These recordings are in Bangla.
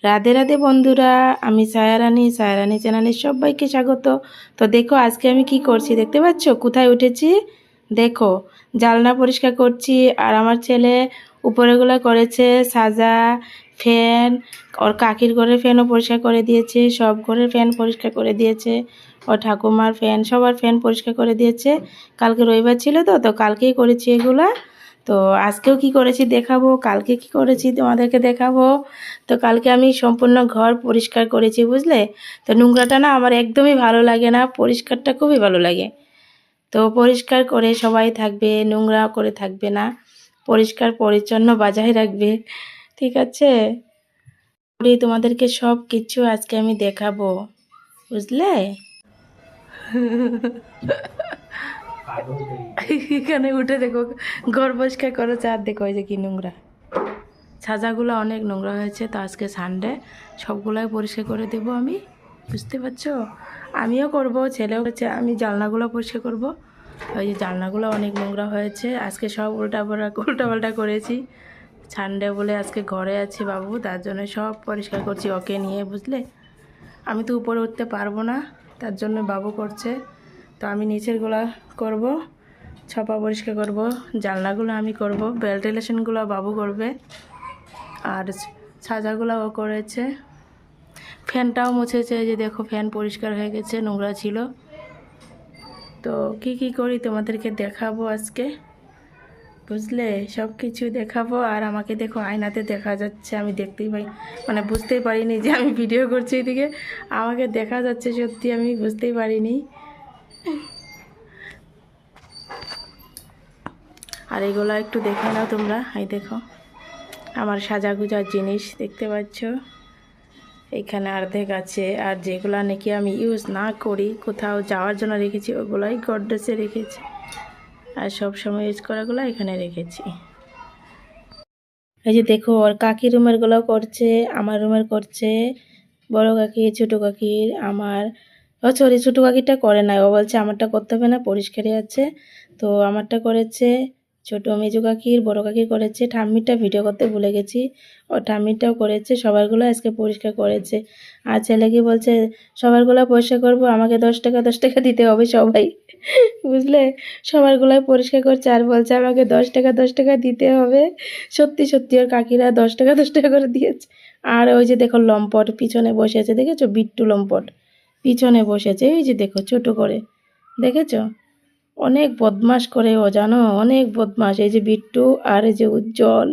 রাধে রাধে বন্ধুরা, আমি সায়ারানী চ্যানেলে সবাইকে স্বাগত। তো দেখো আজকে আমি কি করছি দেখতে পাচ্ছ? কোথায় উঠেছি দেখো, জানলা পরিষ্কার করছি। আর আমার ছেলে উপরেগুলো করেছে সাজা, ফ্যান, ওর কাকির ঘরের ফ্যানও পরিষ্কার করে দিয়েছে, সব ঘরের ফ্যান পরিষ্কার করে দিয়েছে, ও ঠাকুমার ফ্যান, সবার ফ্যান পরিষ্কার করে দিয়েছে। কালকে রবিবার ছিল তো কালকেই করেছি এগুলা। তো আজকেও কি করেছি দেখাবো, কালকে কি করেছি তোমাদেরকে দেখাবো। তো কালকে আমি সম্পূর্ণ ঘর পরিষ্কার করেছি, বুঝলে। তো নোংরাটা না আমার একদমই ভালো লাগে না, পরিষ্কারটা খুবই ভালো লাগে। তো পরিষ্কার করে সবাই থাকবে, নোংরা করে থাকবে না, পরিষ্কার পরিচ্ছন্ন বজায় রাখবে, ঠিক আছে। তোমাদেরকে সব কিছু আজকে আমি দেখাবো, বুঝলে। এখানে উঠে দেখো ঘর পরিষ্কার করো, চার দেখো এই যে কি নোংরা, ছাজাগুলো অনেক নোংরা হয়েছে। তো আজকে সানডে সবগুলোই পরিষ্কার করে দেবো আমি, বুঝতে পারছো। আমিও করব, ছেলেও করছে। আমি জানলাগুলো পরিষ্কার করব। ওই যে জানলাগুলো অনেক নোংরা হয়েছে, আজকে সব উল্টাপাল্টা করেছি। সানডে বলে আজকে ঘরে আছি বাবু, তার জন্য সব পরিষ্কার করছি ওকে নিয়ে, বুঝলে। আমি তো উপরে উঠতে পারবো না, তার জন্য বাবু করছে। তো আমি নিচেরগুলো করব, ছপা পরিষ্কার করব, জানলাগুলো আমি করব, ভেন্টিলেশনগুলো বাবু করবে, আর ছাজাগুলো ও করেছে। ফ্যানটাও মুছেছে, যে দেখো ফ্যান পরিষ্কার হয়ে গেছে, নোংরা ছিল। তো কি করি তোমাদেরকে দেখাবো আজকে, বুঝলে। সব কিছু দেখাবো। আর আমাকে দেখো আয়নাতে দেখা যাচ্ছে, আমি দেখতেই পাই, মানে বুঝতেই পারিনি যে আমি ভিডিও করছি, এদিকে আমাকে দেখা যাচ্ছে, সত্যি আমি বুঝতেই পারিনি। আর এগুলো একটু দেখে নাও তোমরা। এই দেখো আমার সাজাগুজার জিনিস দেখতে পাচ্ছ, এখানে অর্ধেক আছে। আর যেগুলো নাকি আমি ইউজ না করি, কোথাও যাওয়ার জন্য রেখেছি, ওগুলোই গডরেজে রেখেছি। আর সব সময় ইউজ করাগুলো এখানে রেখেছি। এই যে দেখো ওর কাকি রুমেরগুলো করছে, আমার রুমের করছে, বড় কাকি, ছোটো কাকির, আমার। ও সরি, ছোটো কাকিটা করে না, ও বলছে আমারটা করতে হবে না, পরিষ্কারই আছে। তো আমারটা করেছে, ছোটো মেজো কাকির, বড় কাকির করেছে। ঠাম্মিটা ভিডিও করতে ভুলে গেছি, ও ঠাম্মিটাও করেছে, সবারগুলো আজকে পরিষ্কার করেছে। আর ছেলেকে বলছে সবারগুলো পরিষ্কার করবো, আমাকে 10 টাকা দিতে হবে সবাই, বুঝলে। সবারগুলোই পরিষ্কার করছে আর বলছে আমাকে 10 টাকা দিতে হবে। সত্যি সত্যি ওর কাকিরা 10 টাকা করে দিয়েছে। আর ওই যে দেখো লম্পট পিছনে বসে আছে, দেখেছো? বিট্টু লম্পট পিছনে বসেছে, এই যে দেখো ছোট করে, দেখেছো? অনেক বদমাশ করে ও, জানো, অনেক বদমাশ। এই যে বিট্টু আর এই যে উজ্জ্বল,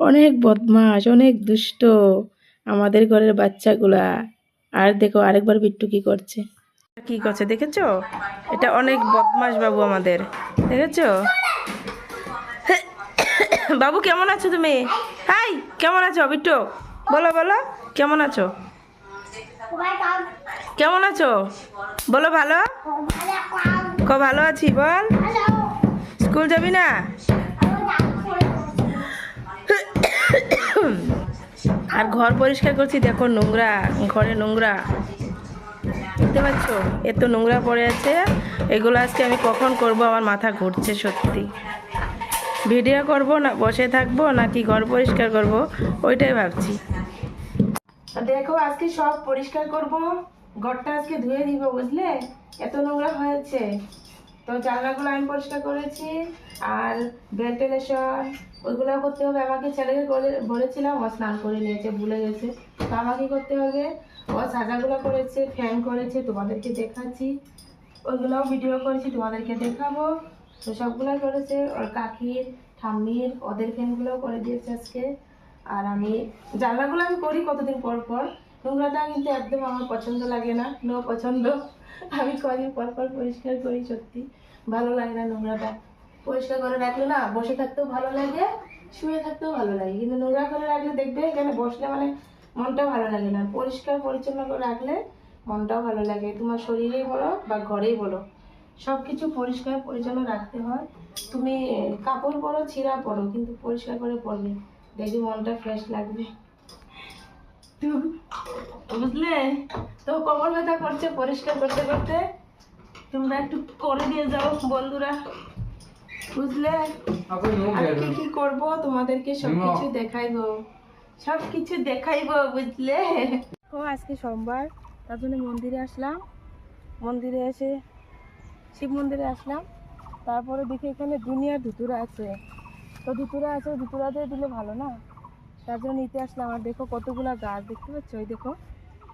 অনেক বদমাশ, অনেক দুষ্ট আমাদের ঘরের বাচ্চাগুলা। আর দেখো আরেকবার বিট্টু কি করছে, দেখেছো? এটা অনেক বদমাশ বাবু আমাদের, দেখেছো? বাবু কেমন আছো তুমি? হাই, কেমন আছো বিট্টু? বলো বলো, কেমন আছো? কেমন আছো বলো। ভালো, খুব ভালো আছি, বল। স্কুল যাবি না? আর ঘর পরিষ্কার করছি, দেখো নোংরা, ঘরে নোংরা, দেখতে পাচ্ছ? এত নোংরা পড়ে আছে। এগুলো আজকে আমি কখন করব, আমার মাথা ঘুরছে সত্যি। ভিডিও করব না বসে থাকবো, নাকি ঘর পরিষ্কার করব, ওইটাই ভাবছি। দেখো আজকে সব পরিষ্কার করব, ঘরটা আজকে ধুয়ে দিব, বুঝলে। এত নোংরা হয়েছে। তো জানলাগুলো আমি পরিষ্কার করেছি, আর ভেন্টিলেশন ওইগুলো করতে হবে আমাকে। ছেলেকে বলেছিলাম, ও স্নান করে নিয়েছে, ভুলে গেছে। তো আমাকে করতে হবে। ও সাজাগুলো করেছে, ফ্যান করেছে, তোমাদেরকে দেখাচ্ছি। ওইগুলোও ভিডিও করেছি, তোমাদেরকে দেখাবো। তো সবগুলোই করেছে। ওর কাকির, ঠাম্মির, ওদের ফ্যানগুলোও করে দিয়েছে আজকে। আর আমি জানলাগুলো আমি করি কতদিন পর পর। নোংরাটা কিন্তু একদম আমার পছন্দ লাগে না, নো পছন্দ। আমি কদিন পর পর পরিষ্কার করি, সত্যি ভালো লাগে না নোংরাটা। পরিষ্কার করে রাখলে না বসে থাকতেও ভালো লাগে, শুয়ে থাকতেও ভালো লাগে। কিন্তু নোংরা করে রাখলে দেখবে এখানে বসলে মানে মনটাও ভালো লাগে না। পরিষ্কার পরিচ্ছন্ন করে রাখলে মনটাও ভালো লাগে, তোমার শরীরেই বলো বা ঘরেই বলো, সব কিছু পরিষ্কার পরিচ্ছন্ন রাখতে হয়। তুমি কাপড় পরো, ছিঁড়া পরো, কিন্তু পরিষ্কার করে পরবে, দেখবি মনটা ফ্রেশ লাগবে, বুঝলে। তো কোমর ব্যথা করছে পরিষ্কার করতে করতে, তোমরা একটু করে দিয়ে যাও বন্ধুরা, বুঝলে। কি করবো তোমাদেরকে সবকিছু দেখাইবো, সব কিছু দেখাইবো বুঝলে। ও আজকে সোমবার, তার জন্য মন্দিরে আসলাম। মন্দিরে এসে শিব মন্দিরে আসলাম। তারপরে দেখি এখানে দুনিয়ার ধুতুরা আছে, তো ধুতুরা আছে, ধুতুরাতে দিলে ভালো না, তার জন্য নিতে আসলাম। আর দেখো কতগুলা গাছ দেখতে পাচ্ছ, ওই দেখো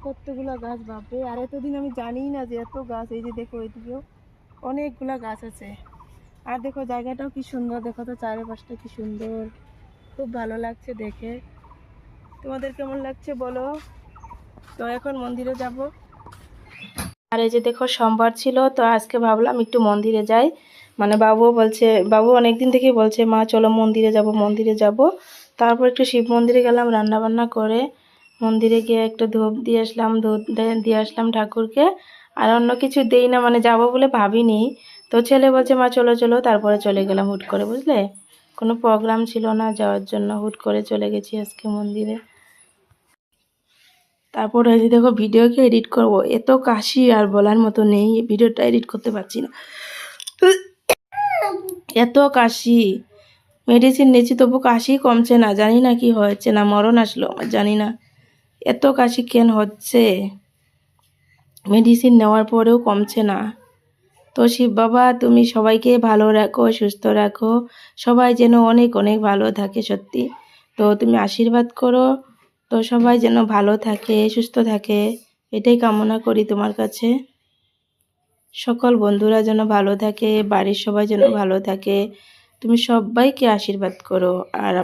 কতগুলা গাছ, বাপরে। আর এতদিন আমি জানি না যে এত গাছ। এই যে দেখো ওইদিকেও অনেকগুলা গাছ আছে। আর দেখো জায়গাটাও কি সুন্দর, দেখো তো চারিপাশটা কি সুন্দর, খুব ভালো লাগছে দেখে। তোমাদের কেমন লাগছে বলো। তো এখন মন্দিরে যাব। আর এই যে দেখো সোমবার ছিল, তো আজকে ভাবলাম একটু মন্দিরে যাই। মানে বাবুও বলছে, বাবু অনেকদিন থেকেই বলছে মা চলো মন্দিরে যাব, মন্দিরে যাব। তারপর একটু শিব মন্দিরে গেলাম, রান্না বান্না করে মন্দিরে গিয়ে একটু ধূপ দিয়ে আসলাম, ধূপ দিয়ে আসলাম ঠাকুরকে। আর অন্য কিছু দেই না, মানে যাব বলে ভাবিনি। তো ছেলে বলছে মা চলো চলো, তারপরে চলে গেলাম হুট করে, বুঝলে। কোনো প্রোগ্রাম ছিল না যাওয়ার জন্য, হুট করে চলে গেছি আজকে মন্দিরে। তারপর এই যে দেখো ভিডিওকে এডিট করব, এত কাশি আর বলার মতো নেই, ভিডিওটা এডিট করতে পারছি না, এত কাশি। মেডিসিন নিয়েছি তবু কাশি কমছে না, জানি না কি হয়েছে, না মরণ আসলো আমার জানি না, এত কাশি কেন হচ্ছে, মেডিসিন নেওয়ার পরেও কমছে না। তো শিব বাবা তুমি সবাইকে ভালো রাখো, সুস্থ রাখো, সবাই যেন অনেক অনেক ভালো থাকে সত্যি। তো তুমি আশীর্বাদ করো, তো সবাই যেন ভালো থাকে, সুস্থ থাকে, এটাই কামনা করি তোমার কাছে। সকল বন্ধুরা যেন ভালো থাকে, বাড়ির সবাই যেন ভালো থাকে, তুমি সবাইকে আশীর্বাদ করো। আর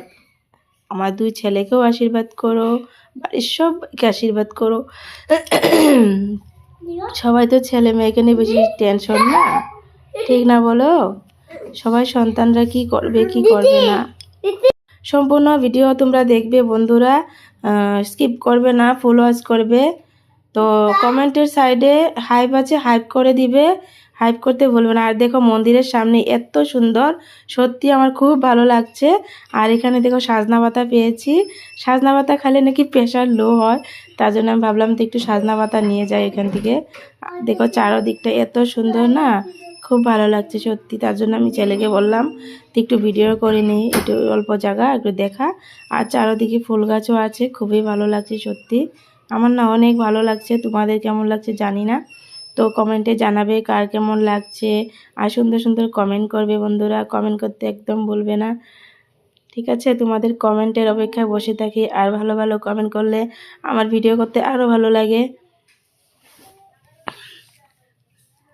আমার দুই ছেলেকেও আশীর্বাদ করো, বাড়ির সবাইকে আশীর্বাদ করো। সবাই তো ছেলে মেয়েকে নিয়ে বেশি টেনশন না, ঠিক না বলো। সবাই সন্তানরা কি করবে কি করবে না, সম্পূর্ণ ভিডিও তোমরা দেখবে বন্ধুরা, স্কিপ করবে না, ফুল ওয়াচ করবে। তো কমেন্টের সাইডে হাইপ আছে, হাইপ করে দিবে, হাইপ করতে ভুলবে না। আর দেখো মন্দিরের সামনে এত সুন্দর, সত্যি আমার খুব ভালো লাগছে। আর এখানে দেখো সাজনা পাতা পেয়েছি, সাজনা পাতা খেলে নাকি প্রেশার লো হয়, তার জন্য আমি ভাবলাম তো একটু সাজনা পাতা নিয়ে যাই এখান থেকে। দেখো চারোদিকটা এত সুন্দর না, খুব ভালো লাগছে সত্যি, তার জন্য আমি ছেলেকে বললাম তো একটু ভিডিও করে নিই, একটু অল্প জায়গা একটু দেখা। আর চারোদিকে ফুল গাছও আছে, খুবই ভালো লাগছে সত্যি, আমার না অনেক ভালো লাগছে। তোমাদের কেমন লাগছে জানি না, তো কমেন্টে জানাবে কার কেমন লাগছে। আর সুন্দর সুন্দর কমেন্ট করবে বন্ধুরা, কমেন্ট করতে একদম ভুলবে না, ঠিক আছে। তোমাদের কমেন্টের অপেক্ষায় বসে থাকি, আর ভালো ভালো কমেন্ট করলে আমার ভিডিও করতে আরও ভালো লাগে।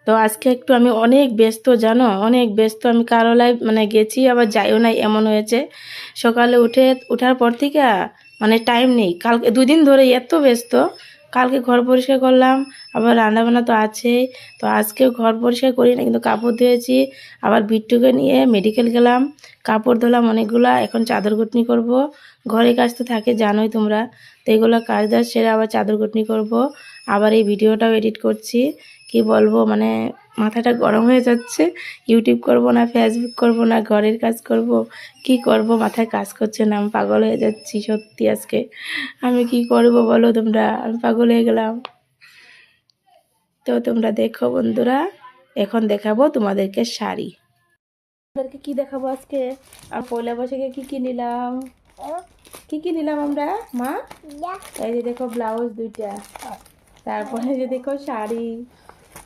তো আজকে একটু আমি অনেক ব্যস্ত জানো, অনেক ব্যস্ত, আমি কারো লাইভ মানে গেছি আবার যাইও নাই, এমন হয়েছে। সকালে ওঠার পর থেকে মানে টাইম নেই, কালকে 2 দিন ধরে এত ব্যস্ত। কালকে ঘর পরিষ্কার করলাম, আবার রান্নাবান্না তো আছেই। তো আজকে ঘর পরিষ্কার করি না, কিন্তু কাপড় ধুয়েছি। আবার বিট্টুকে নিয়ে মেডিকেল গেলাম, কাপড় ধুলাম অনেকগুলা, এখন চাদর কুটনি করব। ঘরে কাজ তো থাকে জানোই তোমরা, তো এগুলো কাজ দাজ সেরে আবার চাদর কুটনি করব। আবার এই ভিডিওটাও এডিট করছি, কি বলবো মানে মাথাটা গরম হয়ে যাচ্ছে। ইউটিউব করব না, ফেসবুক করব না, ঘরের কাজ করব, কি করব মাথায় কাজ করছে না, আমি পাগল হয়ে যাচ্ছি সত্যি। আজকে আমি কি করব বলো তোমরা, আমি পাগল হয়ে গেলাম। তো তোমরা দেখো বন্ধুরা, এখন দেখাবো তোমাদেরকে শাড়ি। তোমাদেরকে কি দেখাবো আজকে, আর পয়লা বৈশাখে কি কি নিলাম, কি কি নিলাম আমরা মা। এই যে দেখো ব্লাউজ 2টা, তারপরে যে দেখো শাড়ি,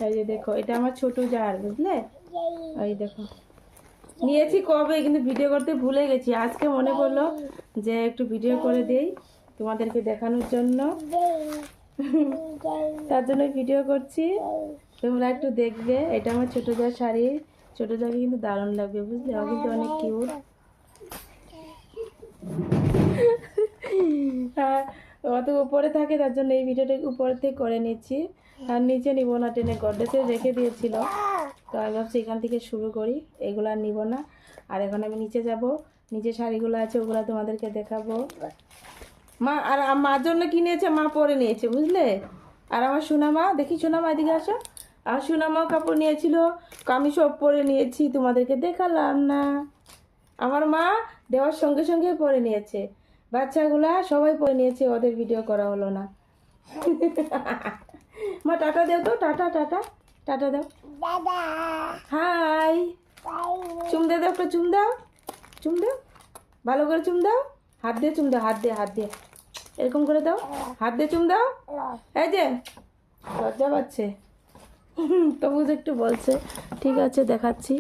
এই যে দেখো এটা আমার ছোট জার, বুঝলে। এই দেখো নিয়েছি কবে, কিন্তু ভিডিও করতে ভুলে গেছি, আজকে মনে পড়লো যে একটু ভিডিও করে দেই তোমাদেরকে দেখানোর জন্য, তার জন্য ভিডিও করছি, তোমরা একটু দেখবে। এটা আমার ছোট জার শাড়ি, ছোট জারকে কিন্তু দারুণ লাগবে বুঝলে, ও কিন্তু অনেক কিউট। আর অত উপরে থাকে, তার জন্য এই ভিডিওটা উপর থেকে করে নিচ্ছি। আর নিচে নিব না, টেনে গডরেজে রেখে দিয়েছিল, তো আমি ভাবছি এখান থেকে শুরু করি, এগুলো আর নিব না। আর এখন আমি নিচে যাব, নিচে শাড়িগুলো আছে ওগুলো তোমাদেরকে দেখাবো। মা আর মার জন্য কি নিয়েছে, মা পরে নিয়েছে বুঝলে। আর আমার সোনামা, দেখি সোনামা এদিকে আসো, আর সোনামাও কাপড় নিয়েছিল, আমি সব পরে নিয়েছি, তোমাদেরকে দেখালাম না। আমার মা দেওয়ার সঙ্গে সঙ্গে পরে নিয়েছে, বাচ্চাগুলা সবাই পরে নিয়েছে, ওদের ভিডিও করা হলো না। মা টাটা দাও তো, টাটা টাটা টাটা দাও, হাই, চুম দে দাও, একটা চুম দাও, চুম দাও, ভালো করে চুম দাও, হাত দিয়ে চুম দাও, হাত দিয়ে হাত দিয়ে এরকম করে দাও, হাত দিয়ে চুম দাও। এই যে লজ্জা পাচ্ছে, তবু একটু বলছে। ঠিক আছে দেখাচ্ছি,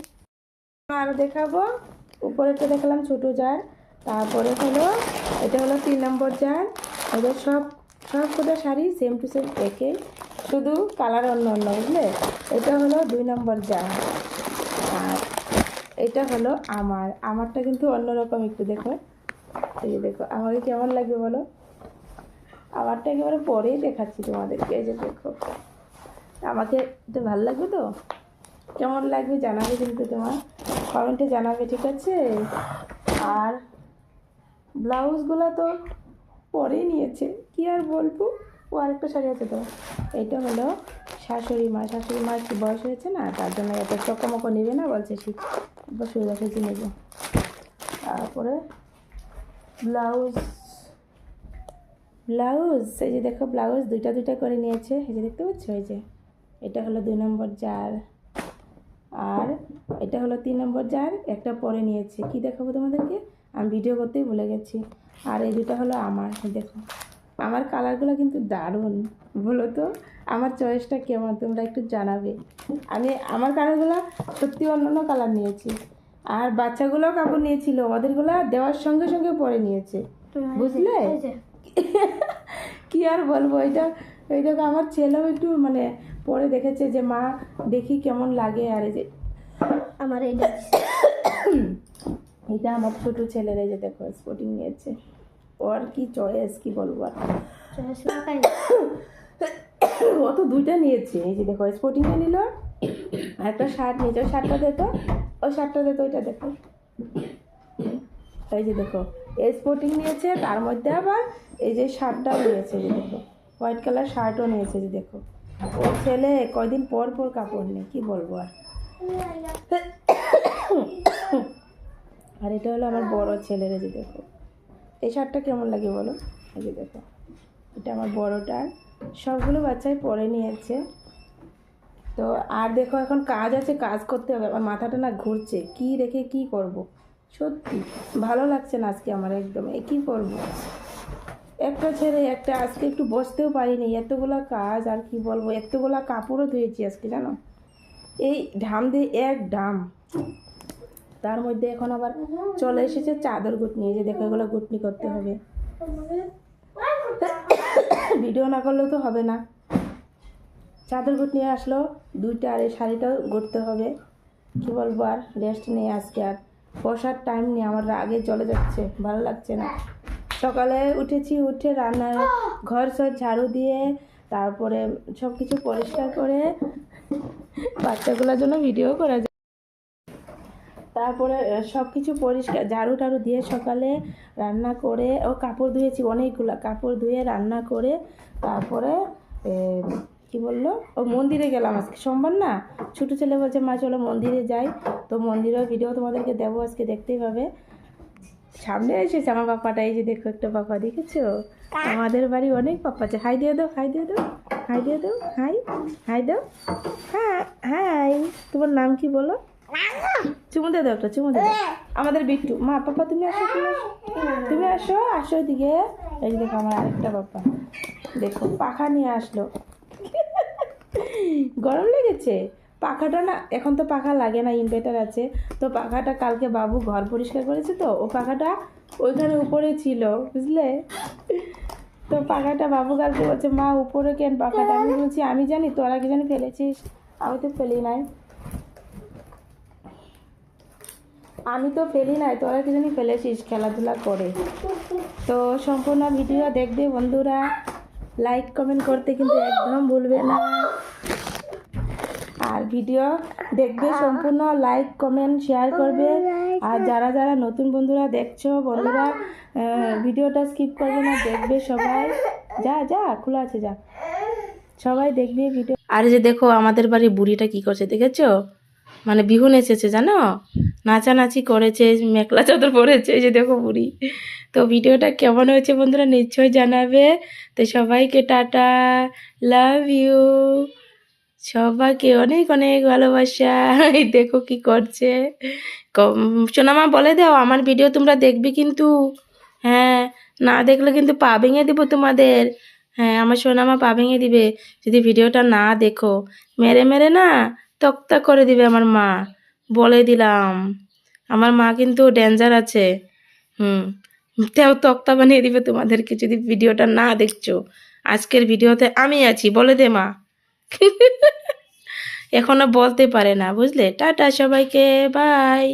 আরও দেখাবো। উপরেরটা দেখালাম ছোটো জার, তারপরে হলো এটা হলো 3 নম্বর জার। ওদের সব কটা শাড়ি সেম টু সেম একই, শুধু কালার অন্য অন্য, বুঝলে। এটা হলো 2 নম্বর জার। আর এটা হলো আমারটা কিন্তু অন্যরকম, একটু দেখো। এই যে দেখো আমাকে কেমন লাগবে বলো, আমারটা একেবারে পরেই দেখাচ্ছি তোমাদেরকে। এই যে দেখো, আমাকে এটা ভালো লাগবে তো, কেমন লাগবে জানাবে কিন্তু, তোমার কমেন্টে জানাবে, ঠিক আছে। আর ব্লাউজগুলো তো পরেই নিয়েছে, কি আর বলবো। ও আরেকটা শাড়ি আছে তো, এইটা হলো শাশুড়ি মার কি বয়স হয়েছে না, তার জন্য এত চকমকো নেবে না বলছে, শীত সুবিধা সেটি নেবে। তারপরে ব্লাউজ এই যে দেখো, ব্লাউজ দুইটা করে নিয়েছে, এই যে দেখতে পাচ্ছ। এই যে এটা হলো 2 নম্বর জার, আর এটা হলো 3 নম্বর জার। একটা পরে নিয়েছে, কি দেখাবো তোমাদেরকে, আমি ভিডিও করতেই ভুলে গেছি। আর এই দুটো হলো আমার। দেখো আমার কালারগুলো কিন্তু দারুণ, বলো তো আমার চয়েসটা কেমন, তোমরা একটু জানাবে। আমার কালারগুলো সত্যি অন্য কালার নিয়েছি। আর বাচ্চাগুলোও কাপড় নিয়েছিল, ওদেরগুলো দেওয়ার সঙ্গে সঙ্গে পরে নিয়েছে, বুঝলে। কি আর বলবো, এইটাকে আমার ছেলেও একটু মানে পরে দেখেছে যে মা দেখি কেমন লাগে। আর এই যে আমার এটা আমার ছোটো ছেলের, এই যে দেখো স্পোর্টিং নিয়েছে, ওর কি চয়েস, কি বলবো আর। ও তো 2টা নিয়েছে, এই যে দেখো স্পোর্টিংটা নিল, আর একটা শার্ট নিয়েছে। ওই শার্টটা দেখো, ওইটা দেখো। এই যে দেখো স্পোর্টিং নিয়েছে, তার মধ্যে আবার এই যে শার্টটাও নিয়েছে, যে দেখো হোয়াইট কালার শার্টও নিয়েছে। যে দেখো ও ছেলে কয়দিন পর কাপড় নেই, কি বলবো আর। আর এটা হলো আমার বড় ছেলের, এই যে দেখো এই শার্টটা কেমন লাগে বলো। এই যে দেখো এটা আমার বড়টার, সবগুলো বাচ্চাই পরে নিয়েছে। তো আর দেখো এখন কাজ আছে, কাজ করতে হবে, আমার মাথাটা না ঘুরছে, কি রেখে কি করব। সত্যি ভালো লাগছে না আজকে আমার একদম, কী করবো, একটা ছেড়ে একটা, আজকে একটু বসতেও পারিনি, এতগুলা কাজ। আর কি বলবো, এতগুলা কাপড়ও ধুয়েছি আজকে, জানো, এই ঢাম দিয়ে এক ঢাম। তার মধ্যে এখন আবার চলে এসেছে চাদর গুটনি, যে দেখো এগুলো গুটনি করতে হবে, ভিডিও না করলেও তো হবে না। চাদর গুটনি আসলো 2টা, আর এই শাড়িটাও গড়তে হবে। কি বলবো, আর রেস্ট নেই আজকে, আর বসার টাইম নেই, আমার আগে চলে যাচ্ছে, ভালো লাগছে না। সকালে উঠেছি, উঠে রান্নার ঘর সব ঝাড়ু দিয়ে, তারপরে সব কিছু পরিষ্কার করে বাচ্চাগুলোর জন্য ভিডিও করা যায়। তারপরে সব কিছু পরিষ্কার ঝাড়ু টাড়ু দিয়ে সকালে রান্না করে, ও কাপড় ধুয়েছি অনেকগুলো, কাপড় ধুয়ে রান্না করে, তারপরে কি বললো, ও মন্দিরে গেলাম আজকে সোমবার না, ছোটো ছেলে বলছে মা চলো মন্দিরে যাই। তো মন্দিরের ভিডিও তোমাদেরকে দেবো আজকে, দেখতেই পাবে। সামনে এসেছে আমার পাপাটা, এই যে দেখো একটা পাপা, দেখেছো, আমাদের বাড়ি অনেক পাপা আছে। হাই দিয়ে দাও, হাই দিয়ে দাও, হাই দিয়ে দাও, হাই দাও, হ্যাঁ হাই। তোমার নাম কি বলো, চুমু দিয়ে দাও, একটা চুমু দিয়ে দাও। আমাদের বিট্টু, মা পাপা তুমি আসো, তুমি আসো, আসো এদিকে। এই দেখো আমার আরেকটা পাপা, দেখো পাখা নিয়ে আসলো। গরম লেগেছে, পাখাটা না, এখন তো পাখা লাগে না, ইনভার্টার আছে। তো পাখাটা কালকে বাবু ঘর পরিষ্কার করেছে, তো ও পাখাটা ওইখানে উপরে ছিল, বুঝলে। তো পাখাটা বাবু কালকে বলছে মা উপরে কেন পাখাটা, আমি বলছি আমি জানি, তোরা কি জানি ফেলেছিস, আমি তো ফেলি নাই, তোরা কি জানি ফেলেছিস খেলাধুলা করে। তো সম্পূর্ণ ভিডিও দেখবে বন্ধুরা, লাইক কমেন্ট করতে কিন্তু একদম ভুলবে না। আর ভিডিও দেখবে সম্পূর্ণ, লাইক কমেন্ট শেয়ার করবে। আর যারা যারা নতুন বন্ধুরা দেখছো, বন্ধুরা ভিডিওটা স্কিপ করবে না, দেখবে সবাই। যা খোলা আছে, যা সবাই দেখবে ভিডিও। আর যে দেখো আমাদের বাড়ি বুড়িটা কি করছে দেখেছো, মানে বিহু নেচেছে জানো, নাচানাচি করেছে, মেখলা চাদর পরেছে, এই যে দেখো বুড়ি। তো ভিডিওটা কেমন হয়েছে বন্ধুরা নিশ্চয়ই জানাবে। তো সবাইকে টাটা, লাভ ইউ, সবাইকে অনেক অনেক ভালোবাসা। এই দেখো কি করছে, সোনামা বলে দাও আমার ভিডিও তোমরা দেখবে কিন্তু, হ্যাঁ না দেখলে কিন্তু পা ভেঙে দিব তোমাদের। হ্যাঁ, আমার সোনামা পা ভেঙে দিবে যদি ভিডিওটা না দেখো। মেরে মেরে না তক্তা করে দিবে আমার মা, বলে দিলাম। আমার মা কিন্তু ডেঞ্জার আছে। হুম, তেও তক্তা বানিয়ে দিবে তোমাদেরকে যদি ভিডিওটা না দেখছো। আজকের ভিডিওতে আমি আছি, বলে দে মা। এখনো বলতে পারে না, বুঝলে। টাটা সবাইকে, বাই।